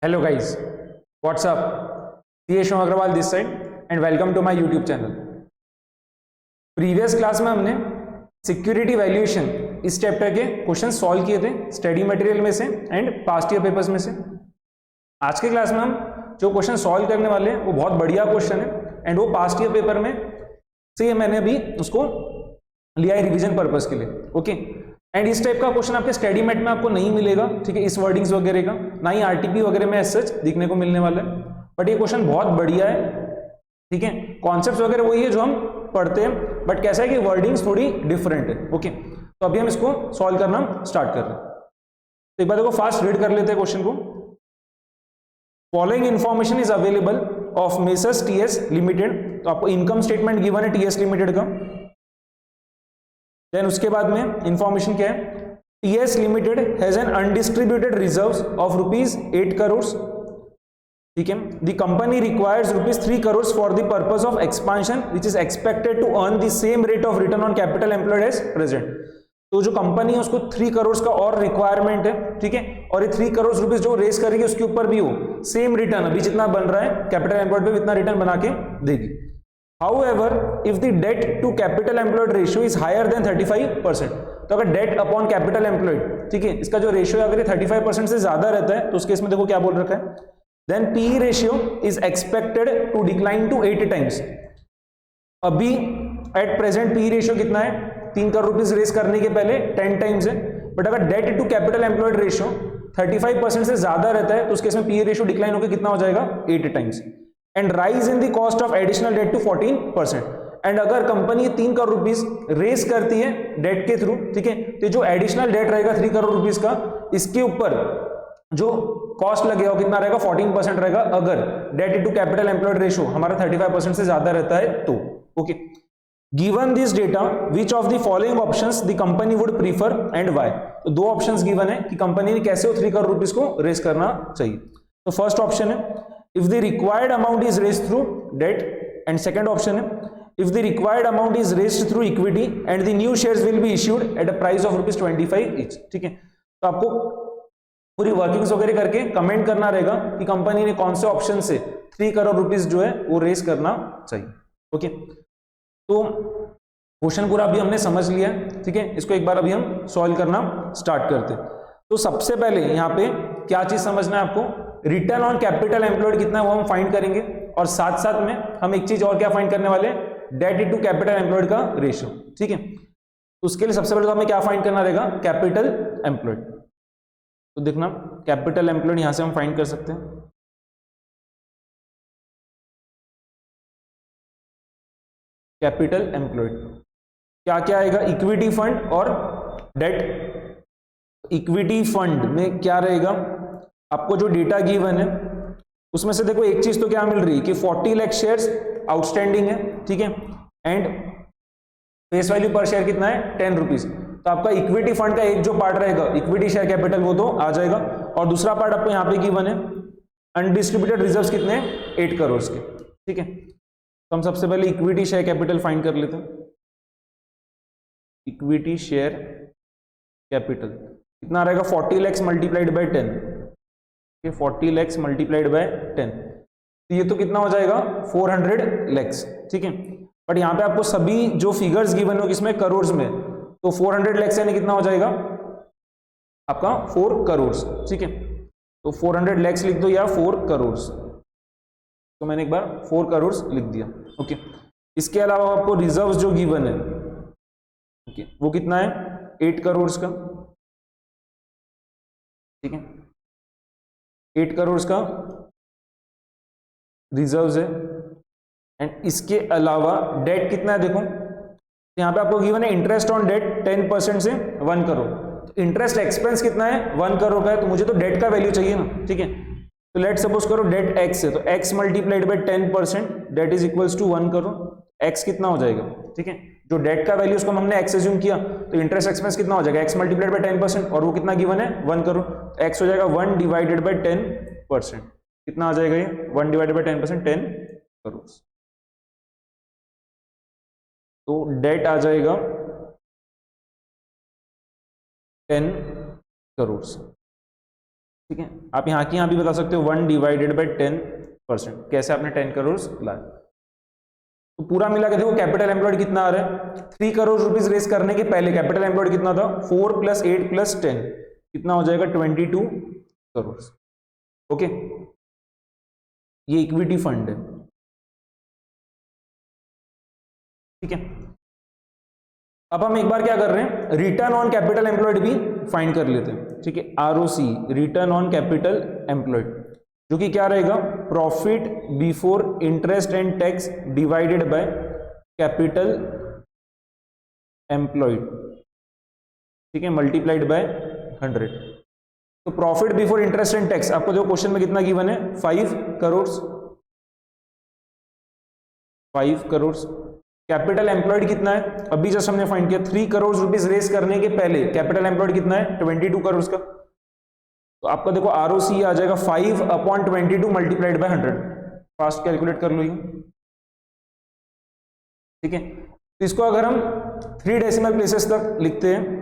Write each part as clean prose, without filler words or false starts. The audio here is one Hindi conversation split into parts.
Hello guys, what's up? CA Shom Agrawal this side and welcome to my YouTube channel. Previous class में हमने सिक्योरिटी वैल्यूएशन इस चैप्टर के क्वेश्चन सॉल्व किए थे स्टडी मटेरियल में से एंड पास्ट ईयर पेपर्स में से। आज के क्लास में हम जो क्वेश्चन सॉल्व करने वाले हैं वो बहुत बढ़िया क्वेश्चन है एंड वो पास्ट ईयर पेपर में से मैंने अभी उसको लिया है रिवीजन पर्पस के लिए। ओके एंड इस टाइप का क्वेश्चन आपके स्टडी मेट में आपको नहीं मिलेगा, ठीक है, इस वर्डिंग्स वगैरह का, ना ही आरटीपी वगैरह में एज सच दिखने को मिलने वाला है। बट ये क्वेश्चन बहुत बढ़िया है, ठीक है, कॉन्सेप्ट्स वगैरह वही है जो हम पढ़ते हैं, बट कैसा है कि वर्डिंग्स थोड़ी डिफरेंट है। ओके तो अभी हम इसको सॉल्व करना स्टार्ट कर रहे हैं। तो एक बार देखो फास्ट रीड कर लेते हैं क्वेश्चन को। Following information is available of messrs TS limited, तो आपको इनकम स्टेटमेंट गिवन है टीएस लिमिटेड का। देन उसके बाद में इंफॉर्मेशन क्या है, TS limited has an undistributed reserves of rupees 8 crore, ठीक है। The company requires rupees 3 crore for the purpose of expansion which is expected to earn the same rate of return on capital employed as present. तो जो कंपनी है उसको 3 करोड़ का और रिक्वायरमेंट है, ठीक है, और ये 3 करोड़ रुपीज जो रेस करेगी उसके ऊपर भी वो सेम रिटर्न अभी जितना बन रहा है कैपिटल एम्प्लॉयड पे इतना रिटर्न बना के देगी। However, if the debt to capital employed ratio is higher than 35%, तो अगर debt upon capital employed, ठीक है, इसका जो रेशियो अगर 35% से ज्यादा रहता है तो उस केस में देखो क्या बोल रखा है, then PE ratio is expected to decline to 8 times। अभी at present PE ratio कितना है, 3 करोड़ रुपीज रेस करने के पहले 10 टाइम्स है, बट अगर debt to capital employed ratio 35% से ज्यादा रहता है तो उस केस में PE ratio डिक्लाइन होकर कितना हो जाएगा, 8 times. And rise in the cost of additional debt to 14%। And अगर कंपनी 3 करोड़ रुपीज रेस करती है डेट के थ्रू, ठीक है, तो जो एडिशनल डेट रहेगा 3 करोड़ रुपीज का, इसके ऊपर जो कॉस्ट लगेगा कितना रहेगा, 14% रहेगा अगर debt to capital employed ratio हमारा 35% से ज्यादा रहता है तो। Okay given this data which of the following options the company would prefer and why. तो दो ऑप्शंस गिवन है कि कंपनी ने कैसे 3 करोड़ रुपीज को रेस करना चाहिए। तो फर्स्ट ऑप्शन है if the required amount is raised through debt, and second option है if the required amount is raised through equity and the new shares will be issued at a price of ₹25 each। ठीक है, तो आपको पूरी वर्किंग्स वगैरह करके कमेंट करना रहेगा कि कंपनी ने कौन से ऑप्शन से 3 करोड़ रुपीज जो है वो रेस करना चाहिए। ओके तो क्वेश्चन पूरा अभी हमने समझ लिया, ठीक है, इसको एक बार अभी हम सॉल्व करना स्टार्ट करते हैं। तो सबसे पहले यहाँ पे क्या चीज समझना है आपको, रिटर्न ऑन कैपिटल एम्प्लॉयड कितना है वो हम फाइंड करेंगे, और साथ साथ में हम एक चीज और क्या फाइंड करने वाले हैं, डेट टू कैपिटल एम्प्लॉयड का रेशियो, ठीक है। तो उसके लिए सबसे पहले तो हमें क्या फाइंड करना रहेगा, कैपिटल एम्प्लॉयड। तो देखना कैपिटल एम्प्लॉयड यहां से हम फाइंड कर सकते हैं, कैपिटल एम्प्लॉयड क्या क्या आएगा, इक्विटी फंड और डेट। इक्विटी फंड में क्या रहेगा, आपको जो डेटा गिवन है उसमें से देखो एक चीज तो क्या मिल रही है कि 40 लाख शेयर्स आउटस्टैंडिंग है, ठीक है, एंड फेस वैल्यू पर शेयर कितना है, 10 रुपीज। तो आपका इक्विटी फंड का एक जो पार्ट रहेगा इक्विटी शेयर कैपिटल वो तो आ जाएगा, और दूसरा पार्ट आपको यहाँ पे गिवन है अनडिस्ट्रीब्यूटेड रिजर्व्स कितने, 8 करोड़ के, ठीक है। तो हम सबसे पहले इक्विटी शेयर कैपिटल फाइंड कर लेते हैं। इक्विटी शेयर कैपिटल कितना रहेगा, 40 lakhs multiplied by 10, 40 lakhs multiplied by 10, तो ये तो कितना हो जाएगा, 400 लैक्स, ठीक है। बट यहाँ पे आपको सभी जो फिगर्स गिवन हो किसमें, करोड़ में, तो 400 लैक्स यानी कितना हो जाएगा आपका 4 करोड़, ठीक है। तो 400 लैक्स लिख दो या 4 करोड़, तो मैंने एक बार 4 करोड़ लिख दिया। ओके इसके अलावा आपको रिजर्व जो गिवन है, ओके, वो कितना है, 8 करोड़ का, ठीक है, 8 करोड़ का रिजर्व्स है। एंड इसके अलावा डेट कितना है, देखो यहां पे आपको गिवन है इंटरेस्ट ऑन डेट 10% से 1 करोड़, तो इंटरेस्ट एक्सपेंस कितना है, 1 करोड़ का है, तो मुझे तो डेट का वैल्यू चाहिए ना, ठीक है। तो लेट सपोज करो डेट एक्स है, तो X multiplied by 10% debt is equals to 1 crore, X कितना हो जाएगा, ठीक है, जो डेट का वैल्यू उसको हमने एक्स एज्यूम किया, तो इंटरेस्ट एक्सपेंस कितना हो जाएगा, एक्स मल्टीप्लाइड बाय 10%, और वो कितना गिवन है, 1 करोड़, तो एक्स हो जाएगा 1 डिवाइडेड बाय 10%, कितना आ जाएगा ये, 1 डिवाइडेड बाय 10%, 10 करोड़। तो डेट आ जाएगा 10 करोड़। ठीक है, आप यहाँ की यहाँ भी बता सकते हो 1 डिवाइडेड बाई 10%, कैसे आपने 10 करोड़ लाए। तो पूरा मिला के देखो कैपिटल एम्प्लॉयड कितना आ रहा है, 3 करोड़ रुपीज रेस करने के पहले कैपिटल एम्प्लॉयड कितना था, 4 + 8 + 10 कितना हो जाएगा, 22 करोड़। ओके, ये इक्विटी फंड है। ठीक है, अब हम एक बार क्या कर रहे हैं, रिटर्न ऑन कैपिटल एम्प्लॉयड भी फाइंड कर लेते हैं। ठीक है, ROC, return on capital employed, जो कि क्या रहेगा, profit before interest and tax divided by capital employed, ठीक है, मल्टीप्लाइड बाय 100। तो profit before interest and tax आपको जो क्वेश्चन में कितना गिवन है, 5 करोड़। 5 करोड़। कैपिटल एम्प्लॉयड कितना है, अभी जस्ट हमने फाइंड किया, 3 करोड़ रुपीज रेस करने के पहले कैपिटल एम्प्लॉयड कितना है, 22 करोड़ का। तो आपका देखो ROC आ जाएगा 5/22 मल्टीप्लाइड बाय 100। फास्ट कैलकुलेट कर लो ये। ठीक है, तो इसको अगर हम 3 डेसिमल प्लेसेस तक लिखते हैं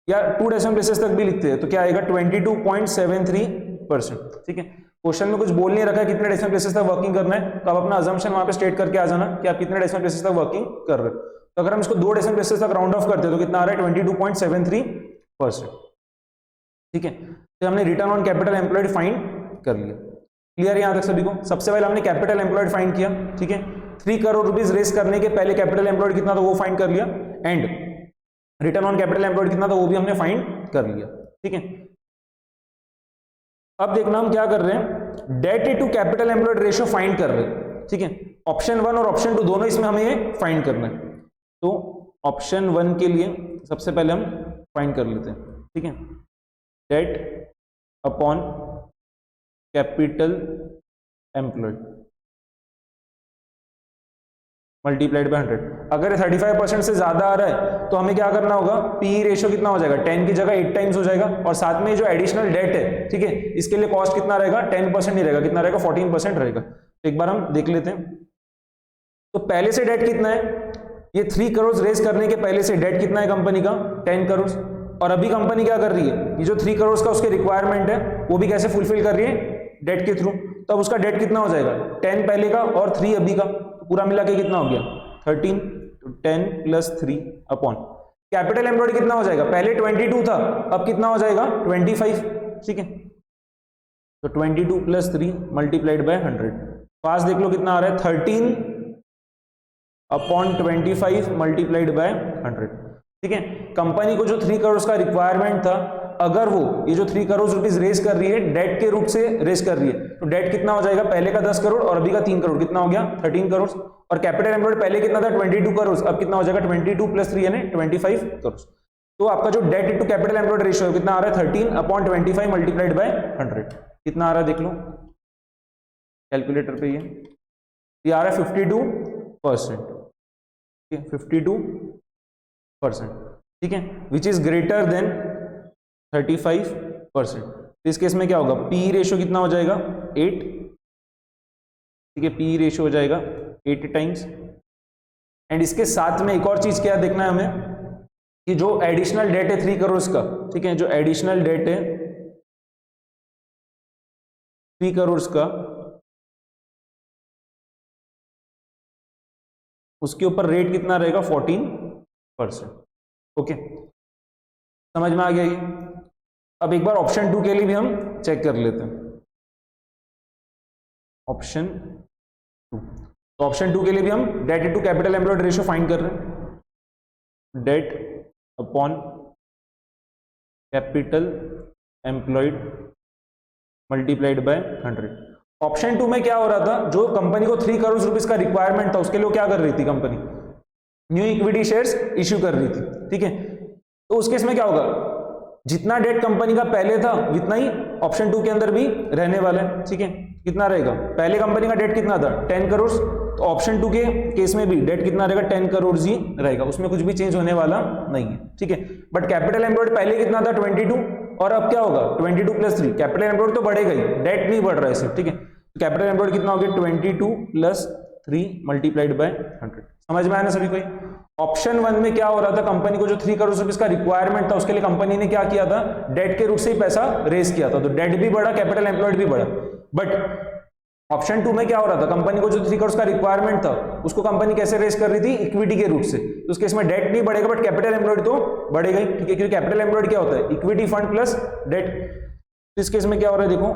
या 2 डेसिमल प्लेसेस तक भी लिखते हैं तो क्या आएगा, 22.73%। ठीक है, क्वेश्चन में कुछ बोल नहीं रखा है कितने डेसिमल प्लेसेस तक वर्किंग करना है, तो आप अपना अजम्पशन वहां पे स्टेट करके आ जाना कि आप कितने डेसिमल प्लेसेस तक वर्किंग कर रहे हो। तो अगर हम इसको 2 डेसिमल प्लेसेस तक राउंड ऑफ करते हैं तो कितना आ रहा है, 22.73%। ठीक है, तो हमने return on capital employed find कर लिया। क्लियर है यहां तक सभी को। सबसे पहले हमने कैपिटल एम्प्लॉयड फाइंड किया। ठीक है, 3 करोड़ रुपीज रेस करने के पहले कैपिटल एम्प्लॉयड कितना था वो फाइंड कर लिया, and return on capital employed कितना था वो भी हमने फाइंड कर लिया। ठीक है, अब देखना हम क्या कर रहे हैं, debt to capital employed ratio find कर रहे हैं। ठीक है, ऑप्शन 1 और ऑप्शन 2 दोनों इसमें हमें ये फाइंड करना है। तो ऑप्शन 1 के लिए सबसे पहले हम फाइंड कर लेते हैं। ठीक है, debt upon capital employed multiplied by 100। अगर 35% से ज्यादा आ रहा है तो हमें क्या करना होगा, पी रेशियो कितना हो जाएगा, 10 की जगह 8 टाइम्स हो जाएगा, और साथ में जो एडिशनल डेट है, ठीक है, इसके लिए कॉस्ट कितना रहेगा, 10% नहीं रहेगा, कितना रहेगा, 14% रहेगा। तो एक बार हम देख लेते हैं। तो पहले से डेट कितना है, ये 3 करोड़ रेस करने के पहले से डेट कितना है कंपनी का, 10 करोड़। और अभी कंपनी क्या कर रही है, ये जो 3 करोड़ का उसके रिक्वायरमेंट है वो भी कैसे फुलफिल कर रही है, डेट के थ्रू। तो अब उसका डेट कितना हो जाएगा, 10 पहले का और 3 अभी का, पूरा मिला के कितना हो गया, 13। तो 10 + 3 अपॉन कैपिटल एम्प्लॉयड कितना हो जाएगा, पहले 22 था, अब कितना हो जाएगा, 25। ठीक है, तो 22 + 3 मल्टीप्लाइड बाय 100। पास देख लो कितना आ रहा है, 13/25 मल्टीप्लाइड बाय 100। ठीक है, कंपनी को जो 3 करोड़ का रिक्वायरमेंट था, अगर वो ये जो 3 करोड़ रुपीज रेस कर रही है, डेट के रूप से रेस कर रही है, तो डेट कितना हो जाएगा, पहले का 10 करोड़ और अभी का 3 करोड़, कितना हो गया, 13 करोड़। और कैपिटल एम्प्लॉयड पहले कितना था, 22 करोड़, अब कितना हो जाएगा, 22 + 3 यानी 25 करोड़। तो आपका जो debt to capital employed ratio कितना आ रहा है, 13/25 मल्टीप्लाइड बाय 100। कितना आ रहा है देख लो कैलकुलेटर पे, ये आ रहा है 52%। ठीक है, 52%। ठीक है, विच इज ग्रेटर देन 35%। तो इस केस में क्या होगा, पी रेशियो कितना हो जाएगा, 8। ठीक है, पी रेशियो हो जाएगा 8 टाइम्स। एंड इसके साथ में एक और चीज क्या देखना है हमें, कि जो एडिशनल डेट है 3 करोड़ का, ठीक है, जो एडिशनल डेट है 3 करोड़ का, उसके ऊपर रेट कितना रहेगा, 14%। ओके, समझ में आ गया ये। अब एक बार ऑप्शन 2 के लिए भी हम चेक कर लेते हैं। ऑप्शन 2, तो ऑप्शन 2 के लिए भी हम debt to capital employed ratio find कर रहे हैं, debt upon capital employed multiplied by 100। Option 2 में क्या हो रहा था, जो कंपनी को 3 करोड़ रुपीस का रिक्वायरमेंट था, उसके लिए क्या कर रही थी company, new equity shares issue कर रही थी। ठीक है, तो उस केस में क्या होगा, जितना डेट कंपनी का पहले था उतना ही ऑप्शन 2 के अंदर भी रहने वाला है। ठीक है, कितना रहेगा, पहले कंपनी का डेट कितना था, 10 करोड़, तो ऑप्शन 2 के केस में भी डेट कितना रहेगा, 10 करोड़ ही रहेगा, उसमें कुछ भी चेंज होने वाला नहीं है। ठीक है, बट कैपिटल एम्प्लॉयड पहले कितना था, 22, और अब क्या होगा, 22 + 3, कैपिटल एम्प्लॉयड तो बढ़ेगा ही, डेट नहीं बढ़ रहा है सिर्फ। ठीक है, तो कैपिटल एम्प्लॉयड कितना हो गया, 22 + 3 मल्टीप्लाइड बाय 100। समझ में आया ना सभी को। ऑप्शन 1 में क्या हो रहा था, कंपनी को जो 3 करोड़ रुपीस का रिक्वायरमेंट था उसके लिए कंपनी ने क्या किया था, डेट के रूप से ही पैसा रेज किया था, तो डेट भी बढ़ा, कैपिटल एम्प्लॉयड भी बढ़ा। बट ऑप्शन 2 में क्या हो रहा था, कंपनी को जो 3 करोड़ का रिक्वायरमेंट था उसको कंपनी कैसे रेज कर रही थी, इक्विटी के रूप से, तो उस केस में डेट नहीं बढ़ेगा बट कैपिटल एम्प्लॉयड तो बढ़ेगा ही, ठीक है, क्योंकि कैपिटल एम्प्लॉयड क्या होता है, इक्विटी फंड प्लस डेट। तो इस केस में क्या हो रहा है, देखो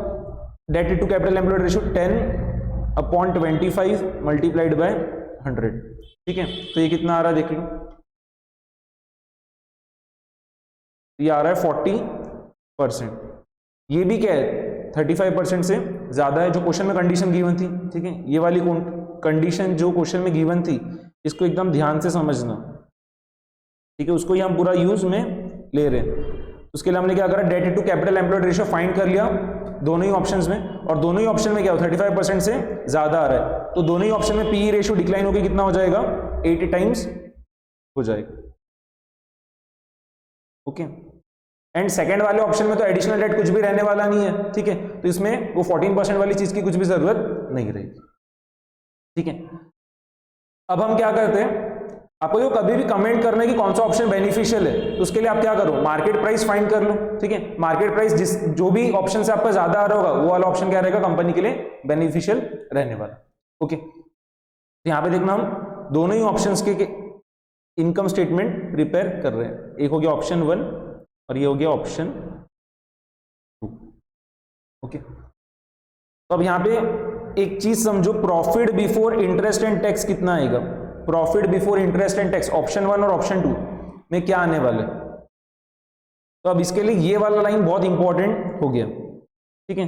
debt to capital employed ratio 10/25 multiplied by 100, ठीक है, तो ये कितना आ रहा है देख लो, ये आ रहा है 40%, ये भी क्या है 35% से ज्यादा है, जो क्वेश्चन में कंडीशन गिवन थी, ठीक है, ये वाली कंडीशन जो क्वेश्चन में गिवन थी इसको एकदम ध्यान से समझना, ठीक है, उसको ही हम पूरा यूज में ले रहे हैं। उसके लिए हमने क्या करा, debt to capital employed ratio find कर लिया दोनों ही ऑप्शंस में, और दोनों ही ऑप्शन में क्या हो 35% से ज्यादा आ रहा है, तो दोनों ही ऑप्शन में पीई रेशियो डिक्लाइन होकर कितना हो जाएगा, 80 टाइम्स हो जाएगा, ओके। एंड सेकंड वाले ऑप्शन में तो एडिशनल डेट कुछ भी रहने वाला नहीं है, ठीक है, तो इसमें वो 14% वाली चीज की कुछ भी जरूरत नहीं रहेगी, ठीक है। अब हम क्या करते हैं, आपको जो कभी भी कमेंट करना है कि कौन सा ऑप्शन बेनिफिशियल है, तो उसके लिए आप क्या करो, मार्केट प्राइस फाइंड कर लो, ठीक है, मार्केट प्राइस जिस जो भी ऑप्शन से आपका ज्यादा आ रहा होगा वो वाला ऑप्शन क्या रहेगा, कंपनी के लिए बेनिफिशियल रहने वाला, ओके। यहां पे देखना हम दोनों ही ऑप्शंस के इनकम स्टेटमेंट प्रिपेयर कर रहे हैं, एक हो गया ऑप्शन 1 और ये हो गया ऑप्शन 2, ओके। तो अब यहां पे एक चीज समझो, profit before interest and tax कितना आएगा, profit before interest and tax option 1 और ऑप्शन 2 में क्या आने वाला है, तो अब इसके लिए ये वाला लाइन बहुत इंपॉर्टेंट हो गया, ठीक है,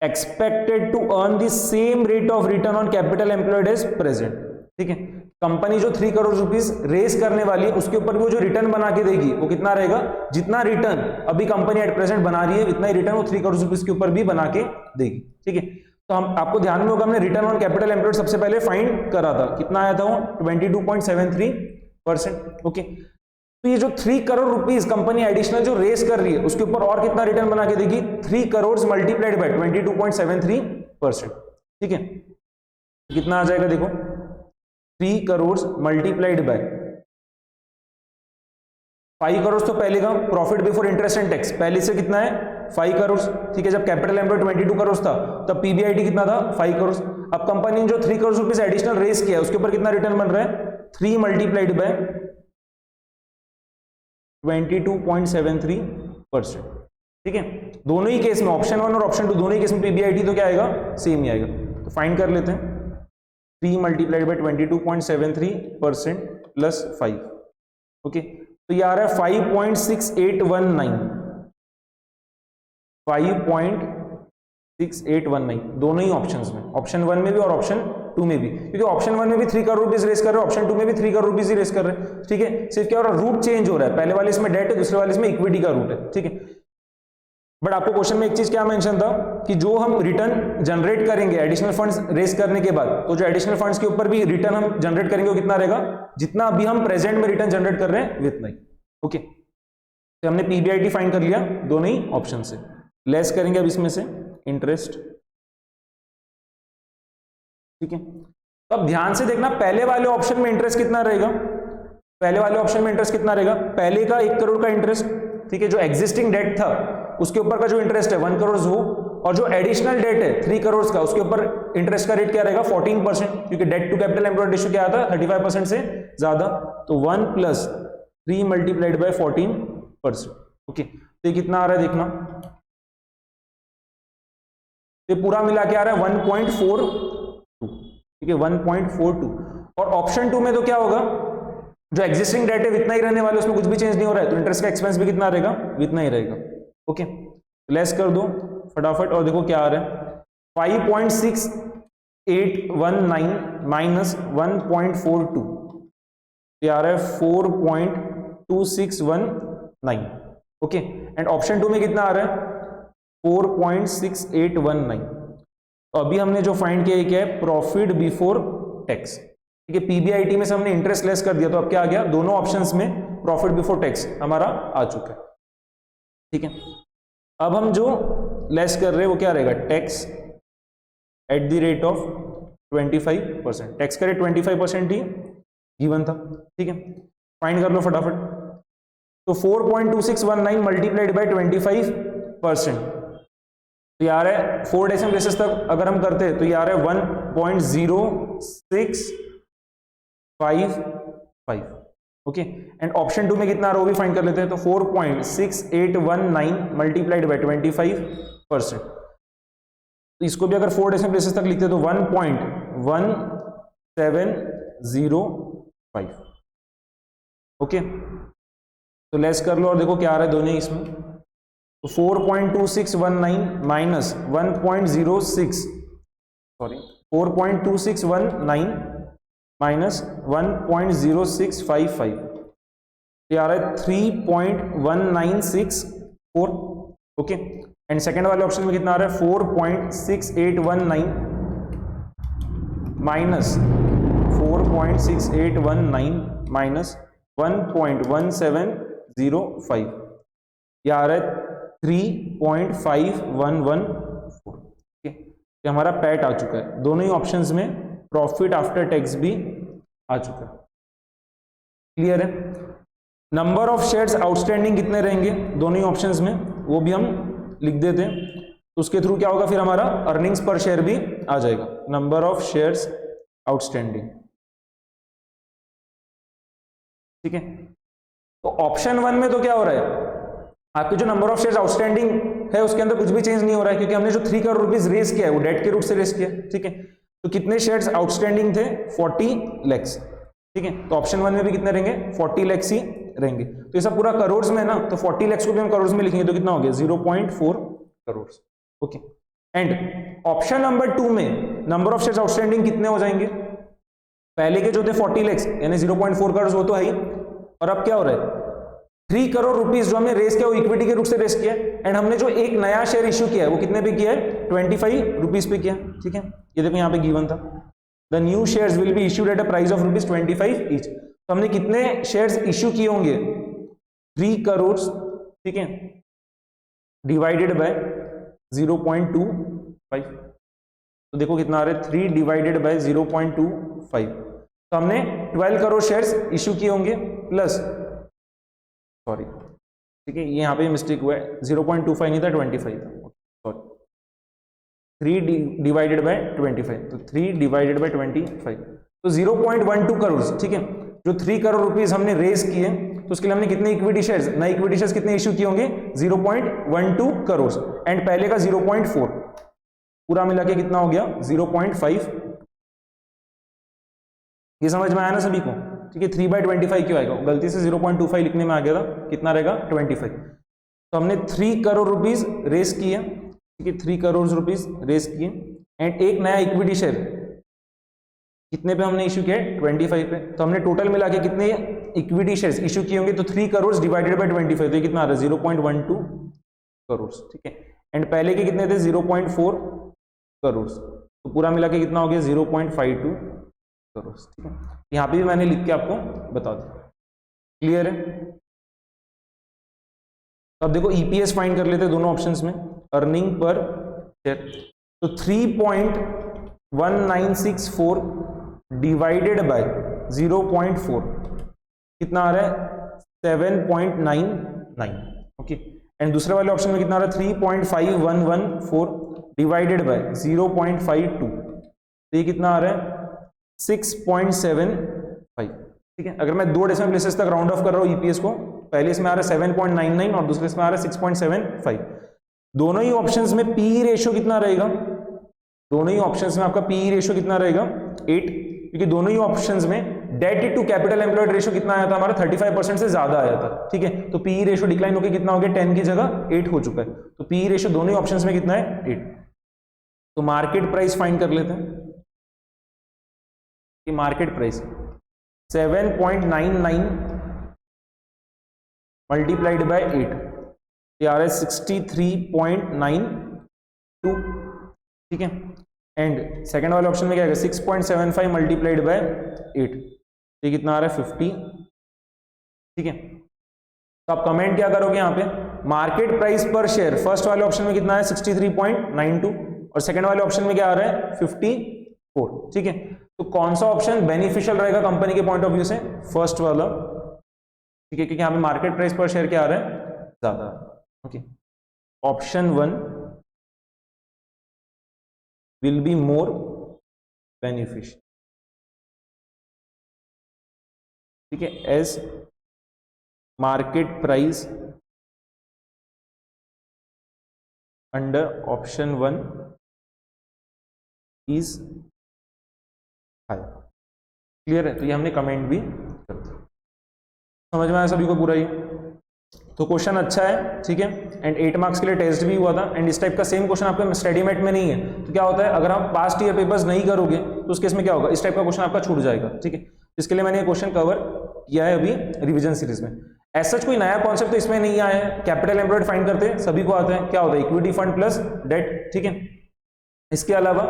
expected to earn the same rate of return on capital employed as present, ठीक है, कंपनी जो 3 करोड़ रुपीस रेस करने वाली है उसके ऊपर वो जो रिटर्न बना के देगी वो कितना रहेगा, जितना रिटर्न अभी कंपनी एट प्रेजेंट बना रही है उतना ही रिटर्न वो 3 करोड़ रुपीस के ऊपर भी बना के देगी, ठीक है। तो हम आपको ध्यान में होगा हमने रिटर्न ऑन कैपिटल एम्प्लॉयड सबसे पहले फाइंड करा था, कितना आया था वो 22.73%, ओके। तो ये जो 3 करोड़ रुपीस कंपनी एडिशनल जो रेस कर रही है उसके ऊपर और कितना रिटर्न बना के देगी, 3 करोड़ मल्टीप्लाइड बाय 22.73%, ठीक है, कितना आ जाएगा देखो, 3 करोड़ मल्टीप्लाइड बाय 5 करोड़, तो पहले का profit before interest and tax पहले से कितना है 5 करोड़, ठीक है, जब कैपिटल एम्प्लॉयड 22 करोड़ था तब पीबीआईटी कितना था 5 करोड़। अब कंपनी ने जो 3 करोड़ रुपीस एडिशनल रेस किया उसके ऊपर कितना रिटर्न बन रहा है, 3 मल्टीप्लाइड बाय 22.73%, ठीक है। दोनों ही केस में ऑप्शन 1 और ऑप्शन 2 दोनों ही केस में पीबीआईटी तो क्या आएगा, सेम ही आएगा, तो फाइंड कर लेते हैं, 3 मल्टीप्लाइड बाय 22.73% प्लस 5, ओके, तो ये आ रहा है 5.6819 दोनों ही ऑप्शंस में, ऑप्शन 1 में भी और ऑप्शन 2 में भी, क्योंकि ऑप्शन 1 में भी 3 करोड़ रुपीस रेस कर रहे हैं, ऑप्शन 2 में भी 3 करोड़ रुपीस ही रेस कर रहे हैं, ठीक है। सिर्फ क्या हो रहा है, रूट चेंज हो रहा है, पहले वाले इसमें डेट है, दूसरे वाले इसमें इक्विटी का रूट है, ठीक है। बट आपको क्वेश्चन में एक चीज क्या मेंशन था कि जो हम रिटर्न जनरेट करेंगे एडिशनल फंड्स रेस करने के बाद, तो जो एडिशनल फंड्स के ऊपर भी रिटर्न हम जनरेट करेंगे वो कितना रहेगा, जितना अभी हम प्रेजेंट में रिटर्न जनरेट कर रहे हैं वितना ही, ओके। तो हमने पीबीआईटी फाइंड कर लिया दोनों ही ऑप्शन से, लेस करेंगे अब इसमें से इंटरेस्ट, ठीक है। तो अब ध्यान से देखना पहले वाले ऑप्शन में इंटरेस्ट कितना रहेगा, पहले वाले ऑप्शन में इंटरेस्ट कितना रहेगा, पहले का 1 करोड़ का इंटरेस्ट, ठीक है, जो एग्जिस्टिंग डेट था उसके ऊपर का जो इंटरेस्ट है 1 करोड़ वो, और जो एडिशनल डेट है 3 करोड़ का उसके ऊपर इंटरेस्ट का रेट क्या रहेगा 14%, क्योंकि debt to capital employed ratio क्या आता है 35% से ज्यादा, तो 1 + 3 मल्टीप्लाइड बाय 14%, ओके। तो ये कितना आ रहा है देखना, ये पूरा मिला के आ रहा है 1.42, ठीक है, 1.42, और ऑप्शन 2 में तो क्या होगा, जो एग्जिस्टिंग डेट है इतना ही रहने वाले, उसमें कुछ भी चेंज नहीं हो रहा है, तो इंटरेस्ट का एक्सपेंस भी कितना रहेगा, इतना ही रहेगा, ओके। लेस कर दो फटाफट और देखो क्या आ रहा है, 5.6819 माइनस 1.42, ये आ रहा है 4.2619, ओके। एंड ऑप्शन 2 में कितना आ रहा है 4.6819। तो अभी हमने जो फाइंड किया क्या है, प्रॉफिट बिफोर टैक्स, ठीक है, पीबीआईटी में से हमने इंटरेस्ट लेस कर दिया, तो अब क्या आ गया, दोनों ऑप्शंस में प्रॉफिट बिफोर टैक्स हमारा आ चुका है, ठीक है। अब हम जो लेस कर रहे हैं वो क्या रहेगा, tax at the rate of 25%, tax का रेट 25% ही गिवन था, ठीक है। फाइंड कर लो फटाफट। तो 4.2619 मल्टीप्लाइड बाय 25%, तो यार है 4 डेसिमल प्लेसेस तक अगर हम करते हैं तो यार है 1.0655, ओके। एंड ऑप्शन 2 में कितना आ रहा है वो भी फाइंड कर लेते हैं। तो 4.6819 मल्टीप्लाइड बाय 25%, तो इसको भी अगर 4 डेसिमल प्लेसेस तक लिखते हैं तो 1.1705, ओके। तो लेस कर लो और देखो क्या आ रहा है दोनों इसमें। तो 4.2619 माइनस 4.2619 माइनस 1.0655, ये आ रहा है 3.1964, ओके। एंड सेकेंड वाले ऑप्शन में कितना आ रहा है 4.6819 माइनस 4.6819 माइनस 1.1705, ये आ रहा है 3.5114, ठीक है। ये हमारा पैट आ चुका है। दोनों ही ऑप्शंस में प्रॉफिट आफ्टर टैक्स भी आ चुका है। क्लियर है। नंबर ऑफ शेयर्स आउटस्टैंडिंग कितने रहेंगे दोनों ही ऑप्शंस में, वो भी हम लिख देते हैं। तो उसके थ्रू क्या होगा फिर हमारा अर्निंग्स पर शेयर भी आ जाएगा, नंबर ऑफ शेयर्स आउटस्टैंडिंग, ठीक है। तो ऑप्शन 1 में तो क्या हो रहा है, आपके जो नंबर ऑफ शेयर्स आउटस्टैंडिंग है उसके अंदर कुछ भी चेंज नहीं हो रहा है, क्योंकि हमने जो 3 करोड़ रुपीज रेस किया है वो डेट के रूट से रेस किया, ठीक है। तो कितने शेयर्स आउटस्टैंडिंग थे 40 लैक्स, ठीक है। तो ऑप्शन 1 में भी कितने रहेंगे 40 लैक्स ही रहेंगे। तो ये सब पूरा करोड़ में है ना, तो 40 लैक्स को भी हम करोड़ में लिखेंगे तो कितना हो गया 0.4 crore, okay. And option number 2 में नंबर ऑफ शेयर्स आउटस्टैंडिंग कितने हो जाएंगे, पहले के जो थे 40 लैक्स यानी 0.4 करोड़ वो तो है ही, और अब क्या हो रहा है 3 करोड़ रुपीस जो हमने रेस किया वो इक्विटी के रूप से रेस किया, एंड हमने जो एक नया शेयर इश्यू किया है वो कितने पे किया है 25 रुपीस पे किया, ठीक है। ये देखो यहाँ पे गिवन था, the new shares will be issued at a price of ₹25 each. तो हमने कितने शेयर्स इश्यू किए होंगे 3 करोड़, ठीक है, डिवाइडेड बाय 0.25, तो देखो कितना आ रहा है 3 डिवाइडेड बाय 0.25। तो हमने 12 करोड़ शेयर्स इश्यू किए होंगे प्लस, सॉरी ठीक है ये यहाँ पे मिस्टेक हुआ है, 0.25 नहीं था 25 था, सॉरी 3 डिवाइडेड बाय 25, तो 3 डिवाइडेड बाय 25 तो 0.12 करोड़, ठीक है। जो 3 करोड़ रुपीस हमने रेज किए तो उसके लिए हमने कितने इक्विटी शेयर्स, नए इक्विटी शेयर्स कितने इश्यू किए होंगे 0.12 करोड़, एंड पहले का 0.4, पूरा मिला के कितना हो गया 0.5। ये समझ में आया ना सभी को, ठीक है। 3/25 क्यों आएगा, गलती से 0.25 लिखने में आ गया था, कितना रहेगा 25। तो हमने 3 करोड़ रुपीस रेस किए, ठीक है, 3 करोड़ रुपीस रेस किए, एंड एक नया इक्विटी शेयर कितने पे हमने इश्यू किया 25 पे। तो हमने टोटल मिला के कितने इक्विटी शेयर्स इश्यू किए होंगे, तो 3 करोड़ डिवाइडेड बाय 25, तो ये कितना आ रहा है 0.12 करोड़, ठीक है। एंड पहले के कितने थे 0.4 करोड़, तो पूरा मिला के कितना हो गया 0.52 करोड़, ठीक है। यहाँ पे भी मैंने लिख के आपको बता दिया, क्लियर है। अब देखो ईपीएस फाइंड कर लेते हैं दोनों ऑप्शंस में, अर्निंग पर शेयर। तो 3.1964 डिवाइडेड बाय 0.4 कितना आ रहा है 7.99, ओके। एंड दूसरे वाले ऑप्शन में कितना आ रहा है 3.5114 डिवाइडेड बाय 0.52, तो ये कितना आ रहा है 6.75, ठीक है। अगर मैं 2 डेसिमल प्लेसेस तक राउंड ऑफ कर रहा हूँ ईपीएस को, पहले इसमें आ रहा है 7.99 और दूसरे इसमें आ रहा है 6.75। दोनों ही ऑप्शंस में पीई रेशियो कितना रहेगा, दोनों ही ऑप्शंस में आपका पीई रेशियो कितना रहेगा 8, क्योंकि दोनों ही ऑप्शंस में debt to capital employed ratio कितना आया था हमारा 35% से ज्यादा आया था, ठीक है। तो पीई रेशियो डिक्लाइन होकर कितना हो गया 10 की जगह 8 हो चुका है। तो पीई रेशियो दोनों ही ऑप्शंस में कितना है 8। तो मार्केट प्राइस फाइंड कर लेते हैं कि मार्केट प्राइस 7.99 मल्टीप्लाइड बाय 8, ये आ रहा है 63.92, ठीक है। एंड सेकेंड वाले ऑप्शन में क्या आएगा 6.75 मल्टीप्लाइड बाय 8, ये कितना आ रहा है 50, ठीक है। तो आप कमेंट क्या करोगे यहाँ पे, मार्केट प्राइस पर शेयर फर्स्ट वाले ऑप्शन में कितना है 63.92 और सेकेंड वाले ऑप्शन में क्या आ रहा है 54, ठीक है। तो कौन सा ऑप्शन बेनिफिशियल रहेगा कंपनी के पॉइंट ऑफ व्यू से? फर्स्ट वाला, ठीक है, क्योंकि यहाँ पे मार्केट प्राइस पर शेयर क्या आ रहा है? ज्यादा। Okay, option 1 will be more beneficial, ठीक है, as market price under option 1 is high. Clear है? तो ये हमने कमेंट भी कर दिया। समझ में आया सभी को पूरा? ये तो क्वेश्चन अच्छा है, ठीक है, एंड 8 मार्क्स के लिए टेस्ट भी हुआ था। एंड इस टाइप का सेम क्वेश्चन आपके स्टडी मेट में नहीं है, तो क्या होता है, अगर आप पास्ट ईयर पेपर्स नहीं करोगे तो उस केस में क्या होगा, इस टाइप का क्वेश्चन आपका छूट जाएगा, ठीक है। इसके लिए मैंने ये क्वेश्चन कवर किया है अभी रिवीजन सीरीज में। ऐसा कोई नया कॉन्सेप्ट तो इसमें नहीं आया है। कैपिटल एम्प्लॉयड फाइंड करते हैं, सभी को आता है, क्या होता है, इक्विटी फंड प्लस डेट, ठीक है। इसके अलावा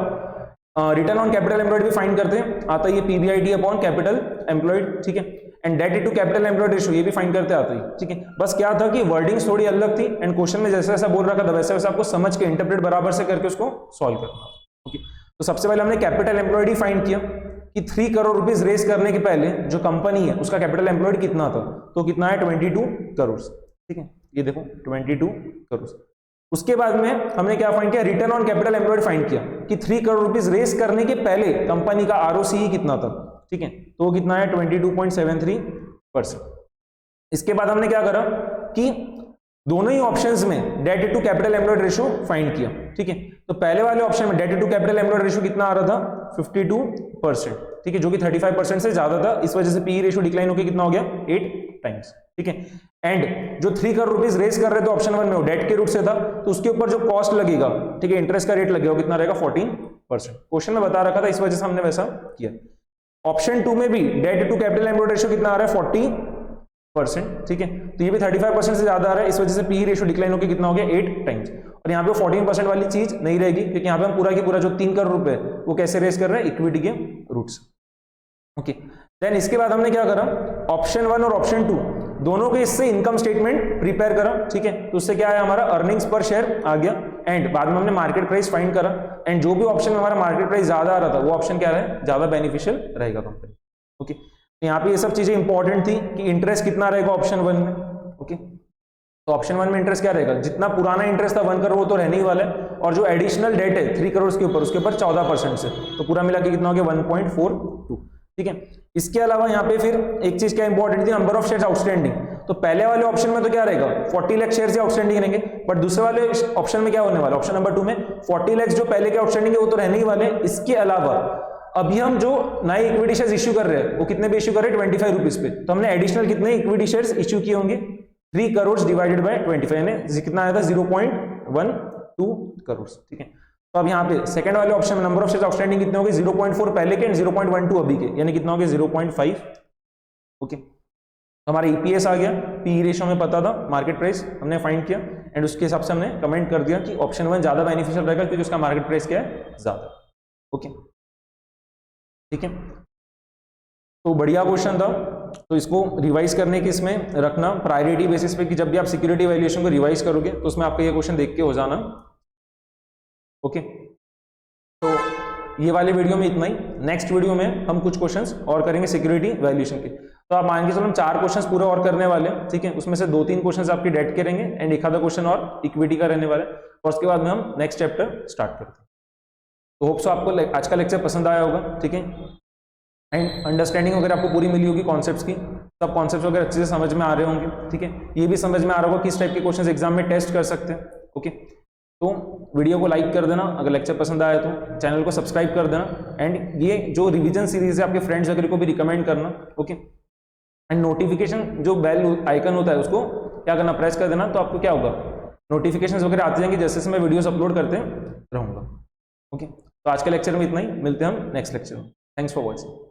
रिटर्न ऑन कैपिटल एम्प्लॉयड भी फाइंड करते हैं, आता है ये पीबीआईटी अपॉन कैपिटल एम्प्लॉयड, ठीक है। And debt into capital employed ratio ये भी फाइंड करते आता है, ठीक है। बस क्या था कि वर्डिंग्स थोड़ी अलग थी, एंड क्वेश्चन में जैसा जैसा बोल रखा था वैसे वैसे आपको समझ के इंटरप्रेट बराबर से करके उसको सॉल्व करना, ओके। तो सबसे पहले हमने कैपिटल एम्प्लॉयड ही फाइंड किया कि 3 करोड़ रुपीस रेस करने के पहले जो कंपनी है उसका कैपिटल एम्प्लॉयड कितना था, तो कितना है, 22 करोड़, ठीक है। ये देखो 22 करोड़। उसके बाद में हमने क्या फाइंड किया, return on capital employed find किया कि 3 करोड़ रुपीस रेस करने के पहले कंपनी का आरओसीई कितना था, ठीक है, तो वो कितना है 22.73%। इसके बाद हमने क्या करा कि दोनों ही ऑप्शंस में debt to capital employed ratio find किया, ठीक है। तो पहले वाले ऑप्शन में debt to capital employed ratio कितना आ रहा था, 52%, ठीक है, जो कि 35% से ज्यादा था। इस वजह से पीई रेशियो डिक्लाइन होकर कितना हो गया, 8 टाइम्स, ठीक है। एंड जो 3 करोड़ रुपीस रेस कर रहे थे ऑप्शन 1 में वो डेट के रूट से था, तो उसके ऊपर जो कॉस्ट लगेगा, ठीक है, इंटरेस्ट का रेट लगेगा, वो कितना रहेगा, 14%। क्वेश्चन में बता रखा था, इस वजह से हमने वैसा किया। ऑप्शन 2 में भी debt to capital employed ratio कितना आ रहा है, 40%, ठीक है, तो ये भी 35% से ज्यादा आ रहा है। इस वजह से पीई रेशियो डिक्लाइन होकर कितना हो गया, 8 टाइम्स। और यहाँ पे 14% वाली चीज नहीं रहेगी, क्योंकि यहाँ पे हम पूरा की पूरा जो 3 करोड़ रुपए वो कैसे रेस कर रहे हैं, इक्विटी के रूट से, ओके। देन इसके बाद हमने क्या करा, ऑप्शन 1 और ऑप्शन 2 दोनों के इससे इनकम स्टेटमेंट प्रिपेयर करा, ठीक है। तो उससे क्या है, हमारा अर्निंग्स पर शेयर आ गया। एंड बाद में हमने मार्केट प्राइस फाइंड करा, एंड जो भी ऑप्शन में हमारा मार्केट प्राइस ज्यादा आ रहा था वो ऑप्शन क्या है, ज्यादा बेनिफिशियल रहेगा कंपनी, ओके। तो यहाँ पे ये सब चीजें इंपॉर्टेंट थी कि इंटरेस्ट कितना रहेगा ऑप्शन 1 में, ओके। तो ऑप्शन 1 में इंटरेस्ट क्या रहेगा, जितना पुराना इंटरेस्ट था 1 करोड़ वो तो रहने ही वाला है, और जो एडिशनल डेट है 3 करोड़ के ऊपर, उसके ऊपर 14% से, तो पूरा मिला के कितना हो गया, 1.42, ठीक है। इसके अलावा यहाँ पे फिर एक चीज क्या इंपॉर्टेंट थी, नंबर ऑफ शेयर्स आउटस्टैंडिंग। तो पहले वाले ऑप्शन में तो क्या रहेगा, 40 लाख शेयर्स आउटस्टैंडिंग रहेंगे, बट दूसरे वाले ऑप्शन में क्या होने वाला, ऑप्शन नंबर 2 में 40 लाख जो पहले के आउटस्टैंडिंग है वो तो रहने ही वाले। इसके अलावा अभी हम जो नए इक्विटी शेयर्स इश्यू कर रहे हैं वो कितने पे इश्यू कर रहे हैं, 25 रुपीज पे। तो हमने एडिशनल कितने इक्विटी शेयर्स इश्यू किए होंगे, 3 करोड़ डिवाइडेड बाय 25, यानी कितना आया था, 0.12 करोड़, ठीक है। तो अब यहाँ पे सेकंड वाले ऑप्शन में नंबर ऑफ शेयर्स आउटस्टैंडिंग कितने होंगे, 0.4 पहले के एंड 0.12 अभी के, यानी कितना हो गया, 0.5, ओके। तो हमारा ईपीएस आ गया, पी रेशियो में पता था, मार्केट प्राइस हमने फाइंड किया, एंड उसके हिसाब से हमने कमेंट कर दिया कि ऑप्शन 1 ज्यादा बेनिफिशियल रहेगा क्योंकि उसका मार्केट प्राइस क्या है, ज्यादा, ओके, ठीक है। तो बढ़िया क्वेश्चन था, तो इसको रिवाइज करने की इसमें रखना प्रायोरिटी बेसिस पे, कि जब भी आप सिक्योरिटी वैल्यूएशन को रिवाइज करोगे तो उसमें आपका ये क्वेश्चन देख के हो जाना, ओके। तो ये वाले वीडियो में इतना ही। नेक्स्ट वीडियो में हम कुछ क्वेश्चंस और करेंगे सिक्योरिटी वैल्यूएशन के। तो आप मान के चलो हम 4 क्वेश्चंस पूरे और करने वाले हैं, ठीक है। उसमें से 2-3 क्वेश्चंस आपकी डेट के रहेंगे, एंड एक आधा क्वेश्चन और इक्विटी का रहने वाला है, और उसके बाद में हम नेक्स्ट चैप्टर स्टार्ट करते हैं। तो होप सो आपको आज का लेक्चर पसंद आया होगा, ठीक है। एंड अंडरस्टैंडिंग वगैरह आपको पूरी मिली होगी कॉन्सेप्ट्स की, सब कॉन्सेप्ट्स वगैरह अच्छे से समझ में आ रहे होंगे, ठीक है। ये भी समझ में आ रहा होगा किस टाइप के क्वेश्चंस एग्जाम में टेस्ट कर सकते हैं, ओके। तो वीडियो को लाइक कर देना, अगर लेक्चर पसंद आया तो चैनल को सब्सक्राइब कर देना, एंड ये जो रिवीजन सीरीज है आपके फ्रेंड्स वगैरह को भी रिकमेंड करना, ओके। एंड नोटिफिकेशन जो बेल आइकन होता है उसको क्या करना, प्रेस कर देना, तो आपको क्या होगा, नोटिफिकेशंस वगैरह आते जाएंगे जैसे जैसे मैं वीडियोस अपलोड करते रहूंगा, ओके। तो आज के लेक्चर में इतना ही, मिलते हैं हम नेक्स्ट लेक्चर में। Thanks for watching.